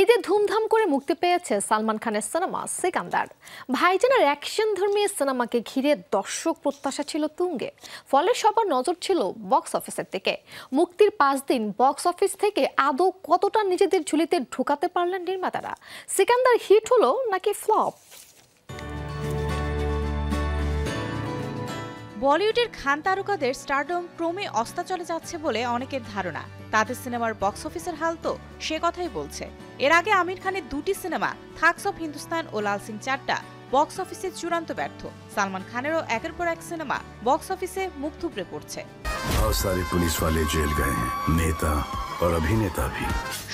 ঈদে ধুমধাম করে মুক্তি পেয়েছে সালমান খানের সিনেমা সিকান্দার। ভাইজানের অ্যাকশন ধর্মী সিনেমাকে ঘিরে দর্শক প্রত্যাশা ছিল তুঙ্গে, ফলে সবার নজর ছিল বক্স অফিসের দিকে। মুক্তির 5 দিন বক্স অফিস থেকে আদৌ কতটা নিজেদের ঝুলিতে ঢুকাতে পারলেন নির্মাতারা? সিকান্দার হিট হলো নাকি ফ্লপ? বলিউডের খান তারকাদের স্টারডম ক্রমে অস্তাচলে যাচ্ছে বলে অনেকের ধারণা। তাদের সিনেমার বক্স অফিসের হাল তো সে কথাই বলছে। এর আগে আমির খানের 2টি সিনেমা থাগস অফ হিন্দুস্তান ও লাল সিং চাড্ডা বক্স অফিসে চূড়ান্ত ব্যর্থ। সালমান খানেরও একের পর এক সিনেমা বক্স অফিসে মুখ থুবড়ে পড়ছে।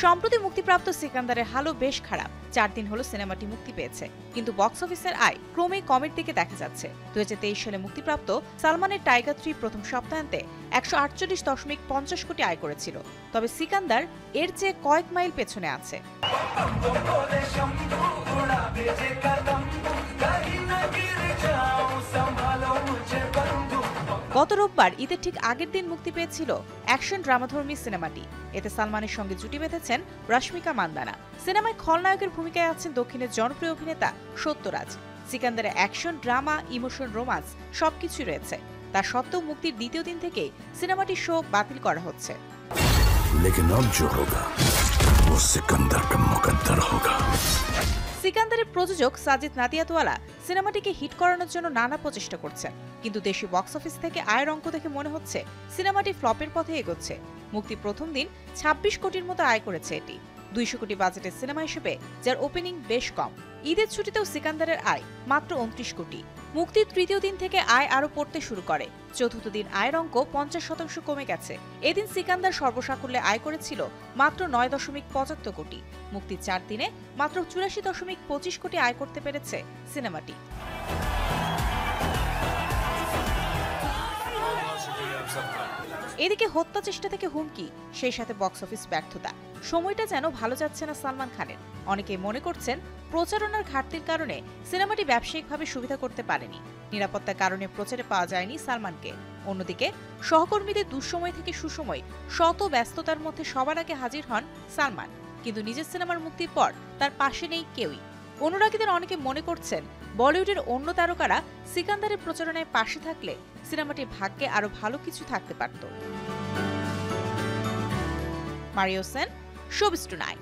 সম্প্রতি মুক্তিপ্রাপ্ত সিকান্দারের হালও বেশ খারাপ। 4 দিন হলো সিনেমাটি মুক্তি পেয়েছে, কিন্তু বক্স অফিসের আয় ক্রমেই কমের দিকে দেখা যাচ্ছে। 2023 সালে মুক্তিপ্রাপ্ত সালমানের টাইগার 3 প্রথম সপ্তাহান্তে 148.50 কোটি আয় করেছিল। তবে সিকান্দার এর চেয়ে কয়েক মাইল পেছনে আছে। গত রোববার ঈদের ঠিক আগের দিন মুক্তি পেয়েছিল অ্যাকশন ড্রামাধর্মী সিনেমাটি। এতে সালমানের সঙ্গে জুটি বেঁধেছেন রশ্মিকা মান্দানা। সিনেমায় খলনায়কের ভূমিকায় আছেন দক্ষিণের জনপ্রিয় অভিনেতা Satyaraj. সিকান্দারে action, drama, emotion, romance সবকিছুই রয়েছে। তা সত্ত্বেও মুক্তির দ্বিতীয় দিন থেকেই সিনেমাটির শো বাতিল করা হচ্ছে। সিকান্দারের প্রযোজক সাজিদ নাদিয়াদওয়ালা সিনেমাটিকে হিট করানোর জন্য নানা প্রচেষ্টা করছেন, কিন্তু দেশি বক্স অফিস থেকে আয়ের অঙ্ক দেখে মনে হচ্ছে সিনেমাটি ফ্লপের পথে এগোচ্ছে। মুক্তি প্রথম দিন 26 কোটির মতো আয় করেছে এটি, 200 কোটি বাজেটের সিনেমা হিসেবে, যার ওপেনিং বেশ কম। ঈদের ছুটিতেও সিকান্দারের আয় মাত্র 29 কোটি। মুক্তির তৃতীয় দিন থেকে আয় আরও পড়তে শুরু করে। চতুর্থ দিন আয়ের অঙ্ক 50% কমে গেছে। এদিন সিকান্দার সর্বসাকুল্যে আয় করেছিল মাত্র 9.75 কোটি। মুক্তির 4 দিনে মাত্র 84.25 কোটি আয় করতে পেরেছে সিনেমাটি। এদিকে হত্যা চেষ্টা থেকে হুমকি, সেই সাথে বক্স অফিস ব্যর্থতা। সময়টা যেন ভালো যাচ্ছে না সালমান খানের। অনেকেই মনে করছেন প্রচারণার ঘাটতির কারণে সিনেমাটি ব্যবসায়িকভাবে সুবিধা করতে পারেনি। নিরাপত্তার কারণে প্রচারে পাওয়া যায়নি সালমানকে। অন্যদিকে সহকর্মীদের দুঃসময় থেকে সুসময় শত ব্যস্ততার মধ্যে সবার আগে হাজির হন সালমান, কিন্তু নিজের সিনেমার মুক্তির পর তার পাশে নেই কেউই। অনুরাগীদের অনেকে মনে করছেন বলিউডের অন্য তারকারা সিকান্দারের প্রচারণায় পাশে থাকলে সিনেমাটির ভাগ্যে আরো ভালো কিছু থাকতে পারত। Mario Sen, showbiz tonight.